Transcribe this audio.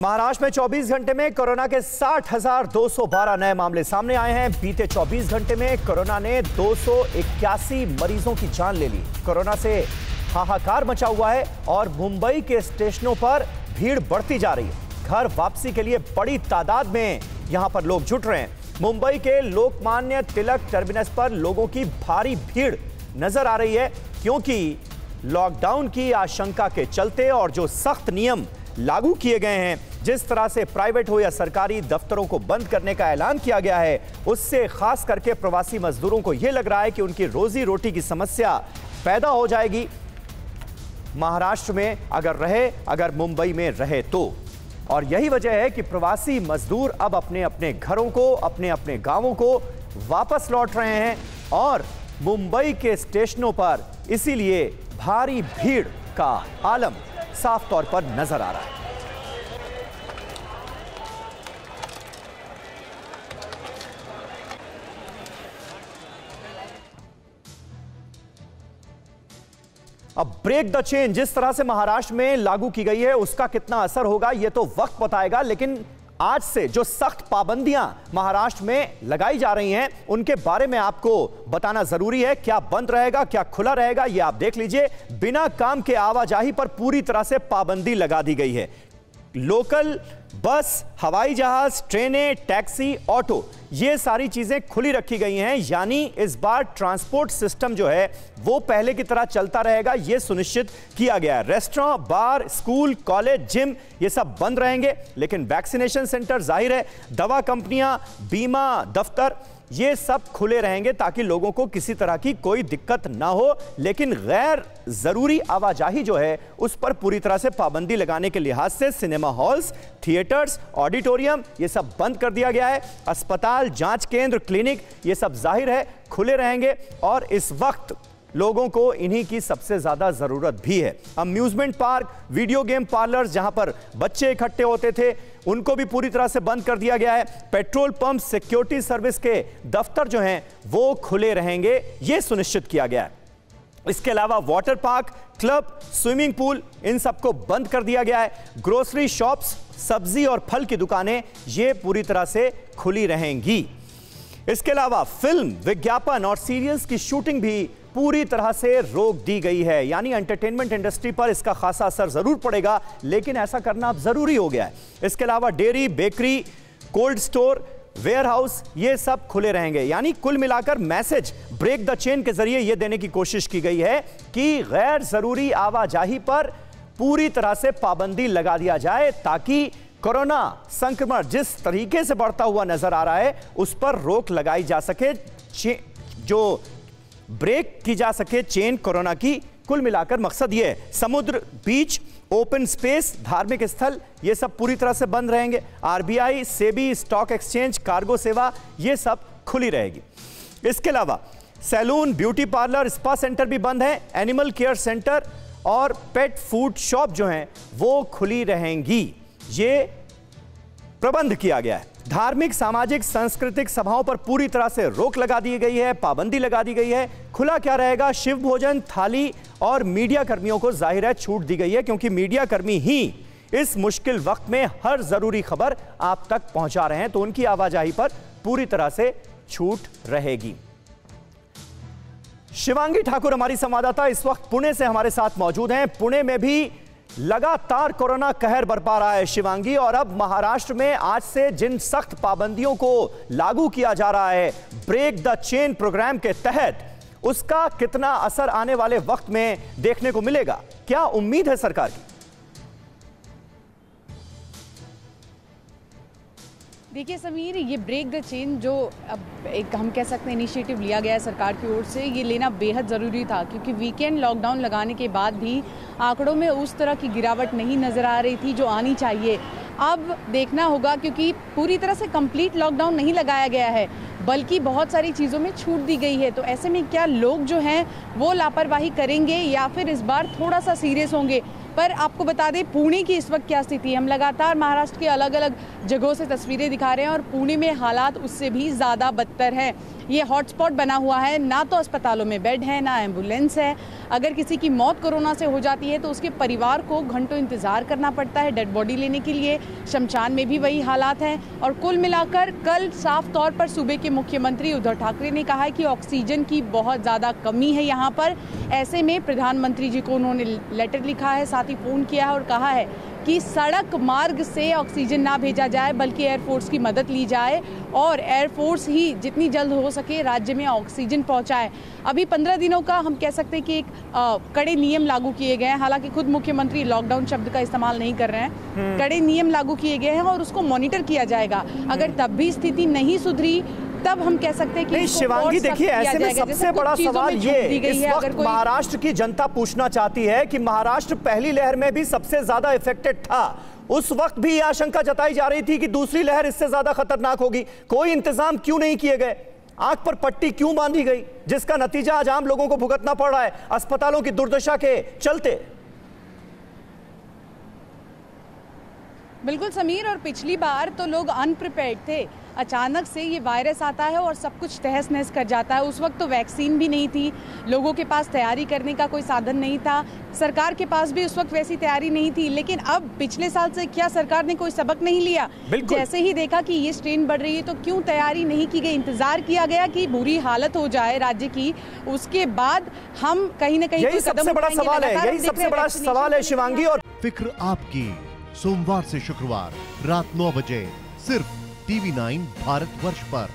महाराष्ट्र में 24 घंटे में कोरोना के 60,212 नए मामले सामने आए हैं। बीते 24 घंटे में कोरोना ने 281 मरीजों की जान ले ली। कोरोना से हाहाकार मचा हुआ है और मुंबई के स्टेशनों पर भीड़ बढ़ती जा रही है। घर वापसी के लिए बड़ी तादाद में यहां पर लोग जुट रहे हैं। मुंबई के लोकमान्य तिलक टर्मिनस पर लोगों की भारी भीड़ नजर आ रही है, क्योंकि लॉकडाउन की आशंका के चलते और जो सख्त नियम लागू किए गए हैं, जिस तरह से प्राइवेट हो या सरकारी दफ्तरों को बंद करने का ऐलान किया गया है, उससे खास करके प्रवासी मजदूरों को यह लग रहा है कि उनकी रोजी रोटी की समस्या पैदा हो जाएगी महाराष्ट्र में अगर मुंबई में रहे तो। और यही वजह है कि प्रवासी मजदूर अब अपने अपने घरों को, अपने अपने गांवों को वापस लौट रहे हैं और मुंबई के स्टेशनों पर इसीलिए भारी भीड़ का आलम साफ तौर पर नजर आ रहा है। अब ब्रेक द चेन जिस तरह से महाराष्ट्र में लागू की गई है, उसका कितना असर होगा यह तो वक्त बताएगा। लेकिन आज से जो सख्त पाबंदियां महाराष्ट्र में लगाई जा रही हैं, उनके बारे में आपको बताना जरूरी है। क्या बंद रहेगा, क्या खुला रहेगा, यह आप देख लीजिए। बिना काम के आवाजाही पर पूरी तरह से पाबंदी लगा दी गई है। लोकल बस, हवाई जहाज, ट्रेनें, टैक्सी, ऑटो, ये सारी चीजें खुली रखी गई हैं। यानी इस बार ट्रांसपोर्ट सिस्टम जो है वो पहले की तरह चलता रहेगा, यह सुनिश्चित किया गया है। रेस्टोरेंट, बार, स्कूल, कॉलेज, जिम, ये सब बंद रहेंगे। लेकिन वैक्सीनेशन सेंटर, जाहिर है, दवा कंपनियां, बीमा दफ्तर, ये सब खुले रहेंगे ताकि लोगों को किसी तरह की कोई दिक्कत ना हो। लेकिन गैर जरूरी आवाजाही जो है उस पर पूरी तरह से पाबंदी लगाने के लिहाज से सिनेमा हॉल्स, थिएटर्स, ऑडिटोरियम, ये सब बंद कर दिया गया है। अस्पताल, जांच केंद्र, क्लिनिक, ये सब जाहिर है खुले रहेंगे और इस वक्त लोगों को इन्हीं की सबसे ज्यादा जरूरत भी है। Amusement park, video game parlours, जहां पर बच्चे इकट्ठे होते थे, उनको भी पूरी तरह से बंद कर दिया गया है। पेट्रोल पंप, सिक्योरिटी सर्विस के दफ्तर जो हैं वो खुले रहेंगे, यह सुनिश्चित किया गया है। इसके अलावा water park, club, swimming pool, इन सबको बंद कर दिया गया है। ग्रोसरी शॉप्स, सब्जी और फल की दुकानें, ये पूरी तरह से खुली रहेंगी। इसके अलावा फिल्म, विज्ञापन और सीरियल्स की शूटिंग भी पूरी तरह से रोक दी गई है। यानी एंटरटेनमेंट इंडस्ट्री पर इसका खासा असर जरूर पड़ेगा, लेकिन ऐसा करना अब जरूरी हो गया है। इसके अलावा dairy, bakery, cold store, warehouse, ये सब खुले रहेंगे। यानी कुल मिलाकर मैसेज ब्रेक द चेन के जरिए यह देने की कोशिश की गई है कि गैर जरूरी आवाजाही पर पूरी तरह से पाबंदी लगा दिया जाए, ताकि कोरोना संक्रमण जिस तरीके से बढ़ता हुआ नजर आ रहा है उस पर रोक लगाई जा सके, जो ब्रेक की जा सके चेन कोरोना की। कुल मिलाकर मकसद यह है। समुद्र, बीच, ओपन स्पेस, धार्मिक स्थल, ये सब पूरी तरह से बंद रहेंगे। RBI, SEBI, stock exchange, cargo सेवा, ये सब खुली रहेगी। इसके अलावा salon, beauty parlour, spa centre भी बंद है। एनिमल केयर सेंटर और पेट फूड शॉप जो हैं वो खुली रहेंगी, ये प्रबंध किया गया है। धार्मिक, सामाजिक, सांस्कृतिक सभाओं पर पूरी तरह से रोक लगा दी गई है, पाबंदी लगा दी गई है। खुला क्या रहेगा? शिव भोजन, थाली और मीडिया कर्मियों को जाहिर है छूट दी गई है, क्योंकि मीडिया कर्मी ही इस मुश्किल वक्त में हर जरूरी खबर आप तक पहुंचा रहे हैं, तो उनकी आवाजाही पर पूरी तरह से छूट रहेगी। शिवांगी ठाकुर हमारी संवाददाता इस वक्त पुणे से हमारे साथ मौजूद हैं। पुणे में भी लगातार कोरोना कहर बरपा रहा है शिवांगी, और अब महाराष्ट्र में आज से जिन सख्त पाबंदियों को लागू किया जा रहा है ब्रेक द चेन प्रोग्राम के तहत, उसका कितना असर आने वाले वक्त में देखने को मिलेगा? क्या उम्मीद है सरकार की? देखिए समीर, ये ब्रेक द चेन जो अब एक हम कह सकते हैं इनिशिएटिव लिया गया है सरकार की ओर से, ये लेना बेहद ज़रूरी था, क्योंकि वीकेंड लॉकडाउन लगाने के बाद भी आंकड़ों में उस तरह की गिरावट नहीं नज़र आ रही थी जो आनी चाहिए। अब देखना होगा, क्योंकि पूरी तरह से कंप्लीट लॉकडाउन नहीं लगाया गया है, बल्कि बहुत सारी चीज़ों में छूट दी गई है। तो ऐसे में क्या लोग जो हैं वो लापरवाही करेंगे या फिर इस बार थोड़ा सा सीरियस होंगे? पर आपको बता दें पुणे की इस वक्त क्या स्थिति है। हम लगातार महाराष्ट्र के अलग अलग जगहों से तस्वीरें दिखा रहे हैं और पुणे में हालात उससे भी ज़्यादा बदतर हैं। ये हॉटस्पॉट बना हुआ है, ना तो अस्पतालों में बेड है, ना एम्बुलेंस है। अगर किसी की मौत कोरोना से हो जाती है तो उसके परिवार को घंटों इंतजार करना पड़ता है डेड बॉडी लेने के लिए। शमशान में भी वही हालात हैं। और कुल मिलाकर कल साफ तौर पर सूबे के मुख्यमंत्री उद्धव ठाकरे ने कहा है कि ऑक्सीजन की बहुत ज़्यादा कमी है यहाँ पर। ऐसे में प्रधानमंत्री जी को उन्होंने लेटर लिखा है, साथ ही फ़ोन किया है और कहा है कि सड़क मार्ग से ऑक्सीजन ना भेजा जाए बल्कि एयरफोर्स की मदद ली जाए और एयरफोर्स ही जितनी जल्द हो सके राज्य में ऑक्सीजन पहुंचाए। अभी 15 दिनों का हम कह सकते हैं कि एक कड़े नियम लागू किए गए हैं। हालांकि खुद मुख्यमंत्री लॉकडाउन शब्द का इस्तेमाल नहीं कर रहे हैं। कड़े नियम लागू किए गए हैं और उसको मॉनिटर किया जाएगा। अगर तब भी स्थिति नहीं सुधरी तब हम कह सकते हैं कि शिवांगी देखिए, ऐसे में सबसे बड़ा सवाल ये इस वक्त महाराष्ट्र की जनता पूछना चाहती है कि महाराष्ट्र पहली लहर में भी सबसे ज्यादा इफेक्टेड था। उस वक्त भी यह आशंका जताई जा रही थी कि दूसरी लहर इससे ज्यादा खतरनाक होगी। कोई इंतजाम क्यों नहीं किए गए? आंख पर पट्टी क्यों बांधी गई, जिसका नतीजा आज आम लोगों को भुगतना पड़ रहा है अस्पतालों की दुर्दशा के चलते? बिल्कुल समीर, और पिछली बार तो लोग अनप्रिपेयर्ड थे। अचानक से ये वायरस आता है और सब कुछ तहस नहस कर जाता है। उस वक्त तो वैक्सीन भी नहीं थी, लोगों के पास तैयारी करने का कोई साधन नहीं था, सरकार के पास भी उस वक्त वैसी तैयारी नहीं थी। लेकिन अब पिछले साल से क्या सरकार ने कोई सबक नहीं लिया? जैसे ही देखा कि ये स्ट्रेन बढ़ रही है तो क्यों तैयारी नहीं की गई? इंतजार किया गया कि बुरी हालत हो जाए राज्य की, उसके बाद हम कहीं ना कहीं यही सबसे बड़ा सवाल है, यही सबसे बड़ा सवाल है शिवांगी। और फिक्र आपकी, सोमवार से शुक्रवार रात 9 बजे सिर्फ TV9 भारतवर्ष पर।